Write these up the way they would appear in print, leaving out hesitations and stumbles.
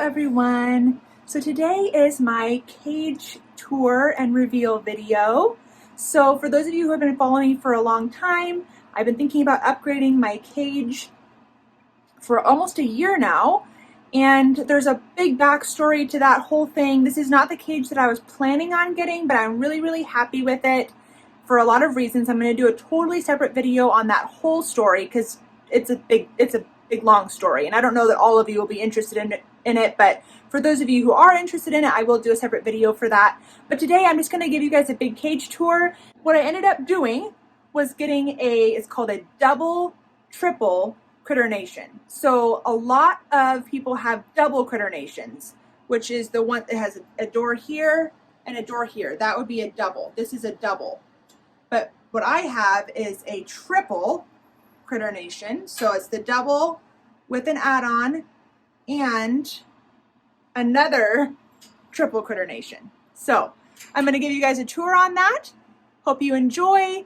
everyone. So today is my cage tour and reveal video. So for those of you who have been following me for a long time, I've been thinking about upgrading my cage for almost a year now. And there's a big backstory to that whole thing. This is not the cage that I was planning on getting, but I'm really happy with it for a lot of reasons. I'm going to do a totally separate video on that whole story because it's a big long story, and I don't know that all of you will be interested in it, but for those of you who are interested in it, I will do a separate video for that. But today I'm just going to give you guys a big cage tour. What I ended up doing was getting it's called a double triple critter nation. So a lot of people have double critter nations, which is the one that has a door here and a door here. That would be a double. This is a double. But what I have is a triple critter nation. So it's the double with an add-on and another triple critter nation. So I'm going to give you guys a tour on that. Hope you enjoy.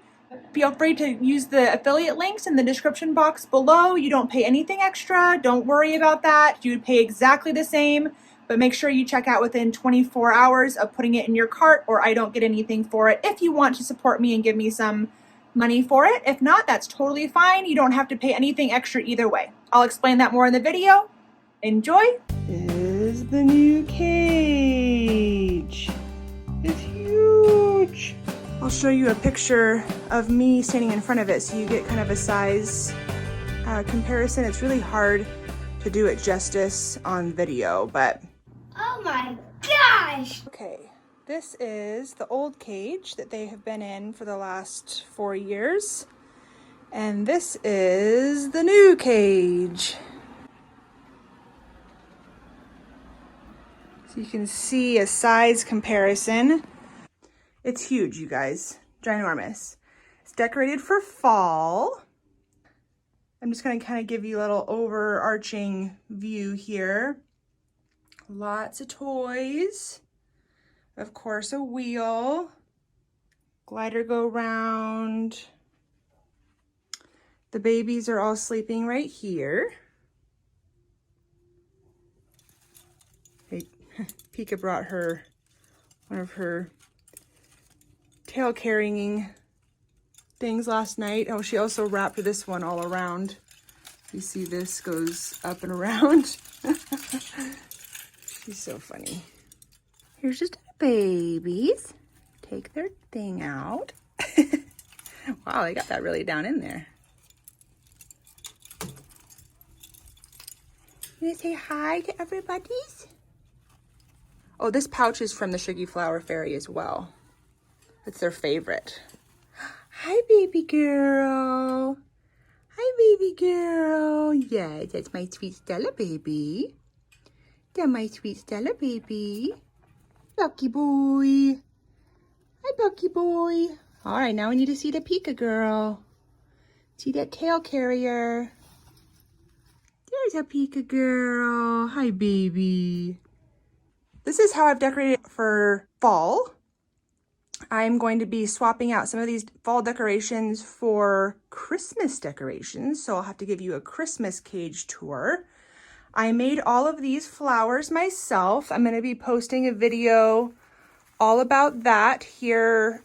Feel free to use the affiliate links in the description box below. You don't pay anything extra. Don't worry about that. You would pay exactly the same, but make sure you check out within 24 hours of putting it in your cart, or I don't get anything for it if you want to support me and give me some money for it. If not, that's totally fine. You don't have to pay anything extra either way. I'll explain that more in the video. Enjoy. This is the new cage. It's huge. I'll show you a picture of me standing in front of it so you get kind of a size comparison. It's really hard to do it justice on video, but oh my gosh! Okay. This is the old cage that they have been in for the last 4 years. And this is the new cage. So you can see a size comparison. It's huge, you guys. Ginormous. It's decorated for fall. I'm just going to kind of give you a little overarching view here. Lots of toys. Of course, a wheel, glider go round. The babies are all sleeping right here. Hey, Pika brought one of her tail carrying things last night. Oh, she also wrapped this one all around. You see this goes up and around. She's so funny. Here's just babies. Take their thing out. Wow, they got that really down in there. You gonna say hi to everybody's? Oh, this pouch is from the Shuggy Flower Fairy as well. It's their favorite. Hi, baby girl. Hi, baby girl. Yeah, that's my sweet Stella baby. That's my sweet Stella baby. Bucky boy. Hi, Bucky boy. All right, now we need to see the Pika girl. See that tail carrier. There's a Pika girl. Hi, baby. This is how I've decorated it for fall. I'm going to be swapping out some of these fall decorations for Christmas decorations. So I'll have to give you a Christmas cage tour. I made all of these flowers myself. I'm going to be posting a video all about that here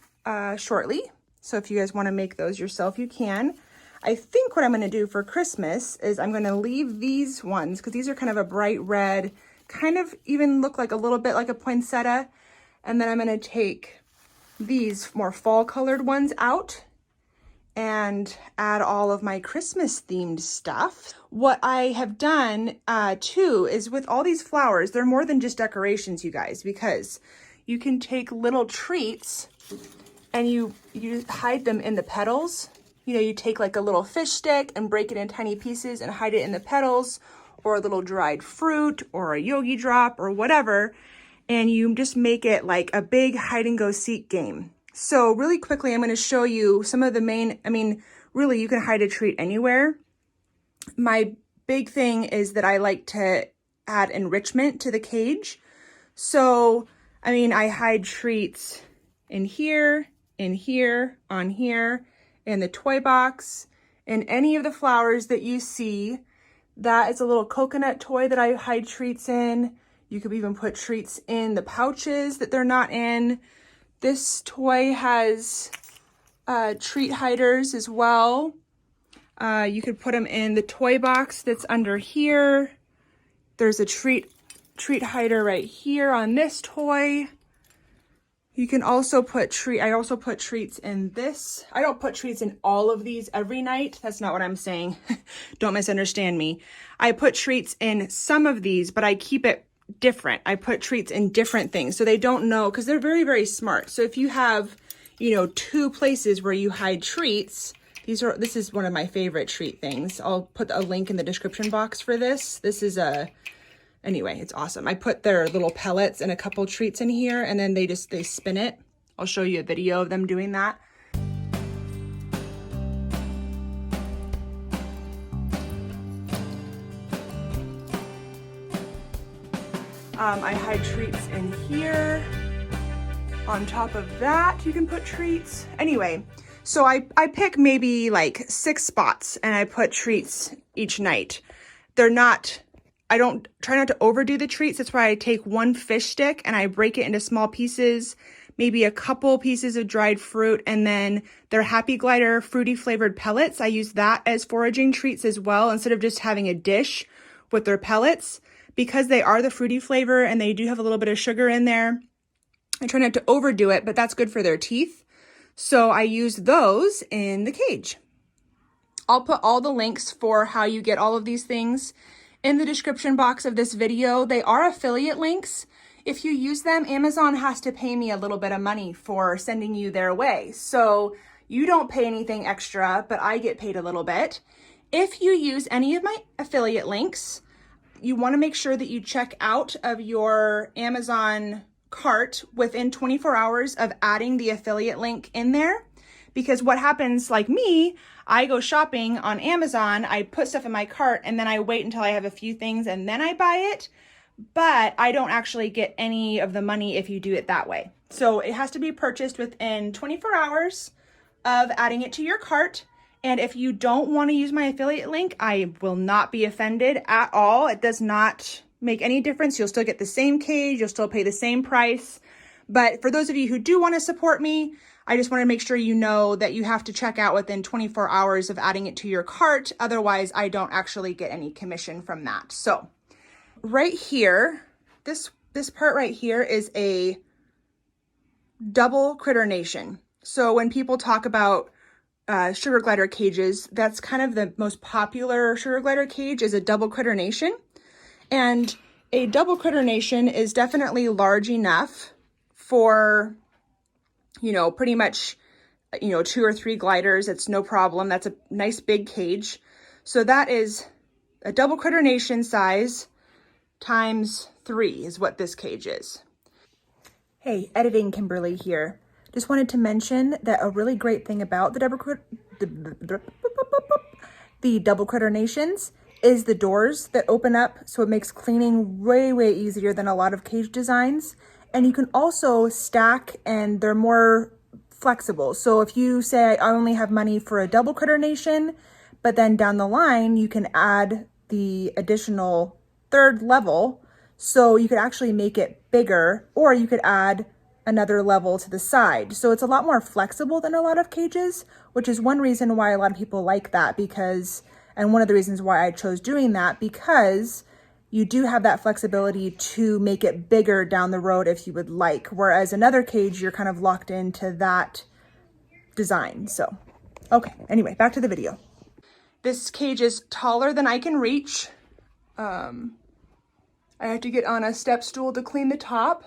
shortly. So if you guys want to make those yourself, you can. I think what I'm going to do for Christmas is I'm going to leave these ones, because these are kind of a bright red, kind of even look like a little bit like a poinsettia. And then I'm going to take these more fall colored ones out and add all of my Christmas themed stuff. What I have done too is with all these flowers, they're more than just decorations, you guys, because you can take little treats and you hide them in the petals. You know, you take like a little fish stick and break it in tiny pieces and hide it in the petals, or a little dried fruit or a yogi drop or whatever, and you just make it like a big hide and go seek game. So really quickly, I'm going to show you some of the main, really you can hide a treat anywhere. My big thing is that I like to add enrichment to the cage. So, I hide treats in here, on here, in the toy box, in any of the flowers that you see. That is a little coconut toy that I hide treats in. You could even put treats in the pouches that they're not in. This toy has treat hiders as well. You could put them in the toy box that's under here. There's a treat hider right here on this toy. You can also put I also put treats in this. I don't put treats in all of these every night. That's not what I'm saying. Don't misunderstand me. I put treats in some of these, but I keep it different. I put treats in different things so they don't know, because they're very, very smart. So if you have, you know, 2 places where you hide treats, this is one of my favorite treat things. I'll put a link in the description box for this. This is anyway, it's awesome. I put their little pellets and a couple treats in here, and then they spin it. I'll show you a video of them doing that. I hide treats in here. On top of that, you can put treats. Anyway, so I pick maybe like 6 spots and I put treats each night. I don't try not to overdo the treats. That's why I take 1 fish stick and I break it into small pieces, maybe a couple pieces of dried fruit, and then their Happy Glider fruity flavored pellets. I use that as foraging treats as well, instead of just having a dish with their pellets, because they are the fruity flavor and they do have a little bit of sugar in there. I try not to overdo it, but that's good for their teeth. So I use those in the cage. I'll put all the links for how you get all of these things in the description box of this video. They are affiliate links. If you use them, Amazon has to pay me a little bit of money for sending you their way. So you don't pay anything extra, but I get paid a little bit. If you use any of my affiliate links, you want to make sure that you check out of your Amazon cart within 24 hours of adding the affiliate link in there. Because what happens, like me, I go shopping on Amazon, I put stuff in my cart, and then I wait until I have a few things and then I buy it. But I don't actually get any of the money if you do it that way. So it has to be purchased within 24 hours of adding it to your cart. And if you don't want to use my affiliate link, I will not be offended at all. It does not make any difference. You'll still get the same cage. You'll still pay the same price. But for those of you who do want to support me, I just want to make sure you know that you have to check out within 24 hours of adding it to your cart. Otherwise, I don't actually get any commission from that. So right here, this part right here is a double critter nation. So when people talk about sugar glider cages, that's kind of the most popular sugar glider cage, is a double critter nation. And a double critter nation is definitely large enough for, you know, pretty much, you know, 2 or 3 gliders. It's no problem. That's a nice big cage. So that is a double critter nation size times 3 is what this cage is. Hey, editing Kimberly here. Just wanted to mention that a really great thing about the double critter nations is the doors that open up, so it makes cleaning way, way easier than a lot of cage designs. And you can also stack, and they're more flexible. So if you say, I only have money for a double critter nation, but then down the line, you can add the additional 3rd level. So you could actually make it bigger, or you could add another level to the side. So it's a lot more flexible than a lot of cages, which is one reason why a lot of people like that, because, and one of the reasons why I chose doing that, because you do have that flexibility to make it bigger down the road if you would like. Whereas another cage, you're kind of locked into that design. So, okay, anyway, back to the video. This cage is taller than I can reach. I have to get on a step stool to clean the top.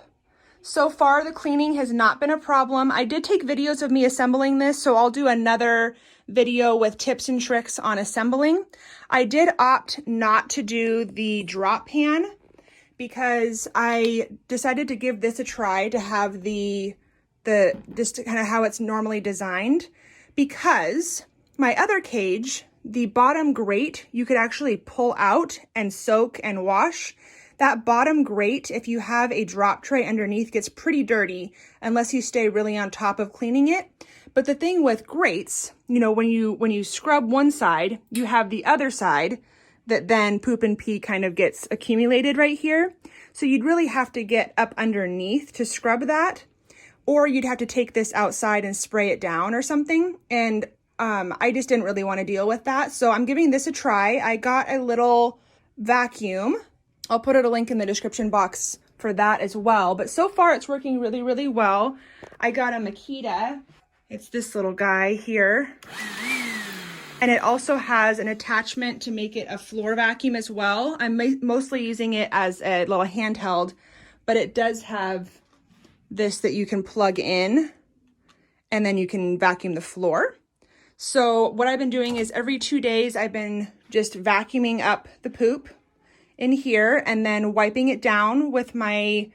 So far, the cleaning has not been a problem. I did take videos of me assembling this, so I'll do another video with tips and tricks on assembling. I did opt not to do the drop pan because I decided to give this a try to have just kind of how it's normally designed, because my other cage, the bottom grate, you could actually pull out and soak and wash. That bottom grate, if you have a drop tray underneath, gets pretty dirty unless you stay really on top of cleaning it. But the thing with grates, you know, when you scrub one side, you have the other side that then poop and pee kind of gets accumulated right here. So you'd really have to get up underneath to scrub that, or you'd have to take this outside and spray it down or something. And I just didn't really want to deal with that. So I'm giving this a try. I got a little vacuum. I'll put a link in the description box for that as well. But so far it's working really, really well. I got a Makita. It's this little guy here. And it also has an attachment to make it a floor vacuum as well. I'm mostly using it as a little handheld, but it does have this that you can plug in and then you can vacuum the floor. So what I've been doing is every 2 days, I've been just vacuuming up the poop in here and then wiping it down with my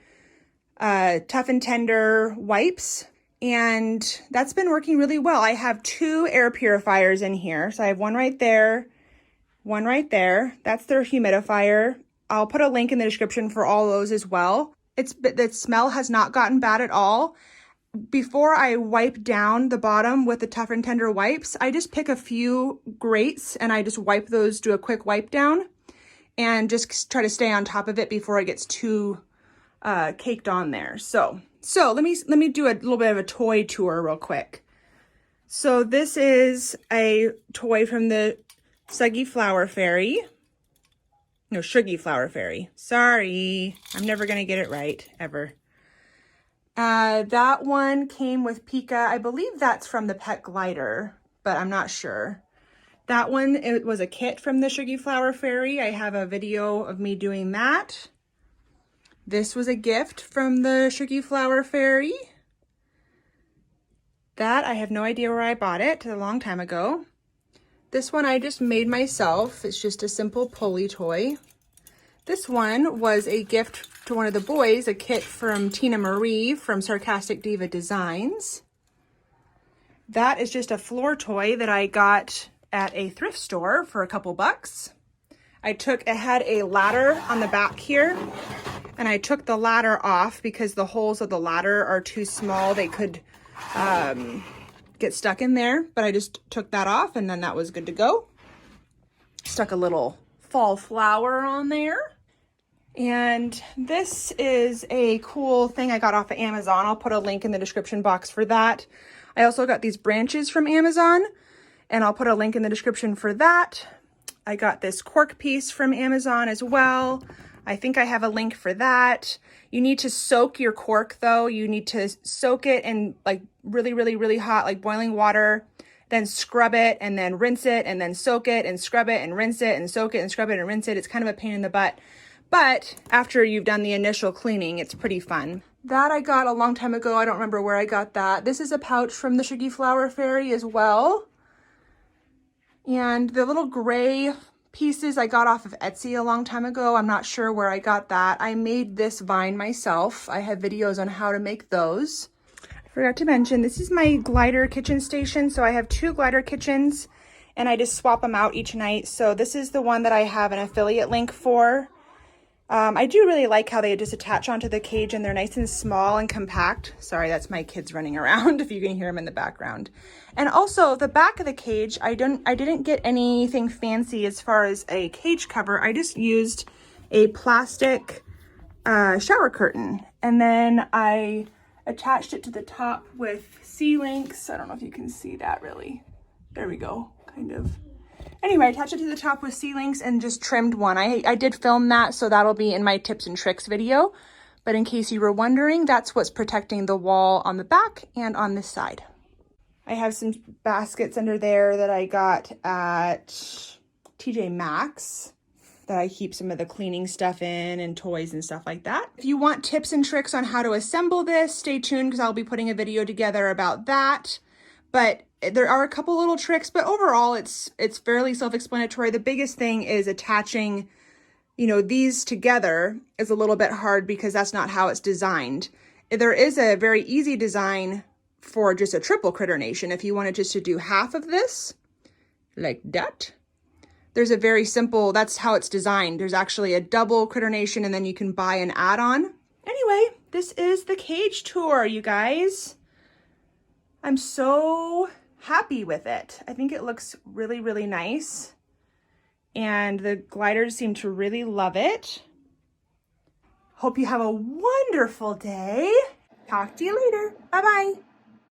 Tough and Tender wipes. And that's been working really well. I have 2 air purifiers in here. So I have one right there, one right there. That's their humidifier. I'll put a link in the description for all those as well. The smell has not gotten bad at all. Before I wipe down the bottom with the Tough and Tender wipes, I just pick a few grates and I just wipe those, do a quick wipe down and just try to stay on top of it before it gets too caked on there. So let me do a little bit of a toy tour real quick. So this is a toy from the Suggy Flower Fairy. No, Shuggy Flower Fairy. Sorry, I'm never gonna get it right, ever. That one came with Pika. I believe that's from the Pet Glider, but I'm not sure. That one, it was a kit from the Shuggy Flower Fairy. I have a video of me doing that. This was a gift from the Shuggy Flower Fairy. That, I have no idea where I bought it, a long time ago. This one I just made myself. It's just a simple pulley toy. This one was a gift to one of the boys, a kit from Tina Marie from Sarcastic Diva Designs. That is just a floor toy that I got at a thrift store for a couple bucks. It had a ladder on the back here, and I took the ladder off because the holes of the ladder are too small. They could get stuck in there, but I just took that off and then that was good to go. Stuck a little fall flower on there. And this is a cool thing I got off of Amazon. I'll put a link in the description box for that. I also got these branches from Amazon, and I'll put a link in the description for that. I got this cork piece from Amazon as well. I think I have a link for that. You need to soak your cork though. You need to soak it in like really, really, really hot, like boiling water, then scrub it and then rinse it and then soak it and scrub it and rinse it and soak it and scrub it and rinse it. It's kind of a pain in the butt. But after you've done the initial cleaning, it's pretty fun. That I got a long time ago. I don't remember where I got that. This is a pouch from the Shuggy Flower Fairy as well. And the little gray pieces I got off of Etsy a long time ago. I'm not sure where I got that. I made this vine myself. I have videos on how to make those. I forgot to mention, this is my glider kitchen station. So I have 2 glider kitchens and I just swap them out each night. So this is the one that I have an affiliate link for. I do really like how they just attach onto the cage and they're nice and small and compact. Sorry, that's my kids running around if you can hear them in the background. And also the back of the cage, I didn't get anything fancy as far as a cage cover. I just used a plastic shower curtain. And then I attached it to the top with C-links. I don't know if you can see that really. There we go, kind of. Anyway, I attached it to the top with C-links and just trimmed one. I did film that, so that'll be in my tips and tricks video. But in case you were wondering, that's what's protecting the wall on the back and on this side. I have some baskets under there that I got at TJ Maxx that I keep some of the cleaning stuff in and toys and stuff like that. If you want tips and tricks on how to assemble this, stay tuned because I'll be putting a video together about that. But there are a couple little tricks, but overall it's fairly self-explanatory. The biggest thing is attaching, these together is a little bit hard because that's not how it's designed. There is a very easy design for just a triple critter nation. If you wanted just to do half of this, like that, there's a very simple, that's how it's designed. There's actually a double critter nation and then you can buy an add-on. Anyway, this is the cage tour, you guys. I'm so happy with it. I think it looks really, really nice. and the gliders seem to really love it. Hope you have a wonderful day. Talk to you later. Bye-bye.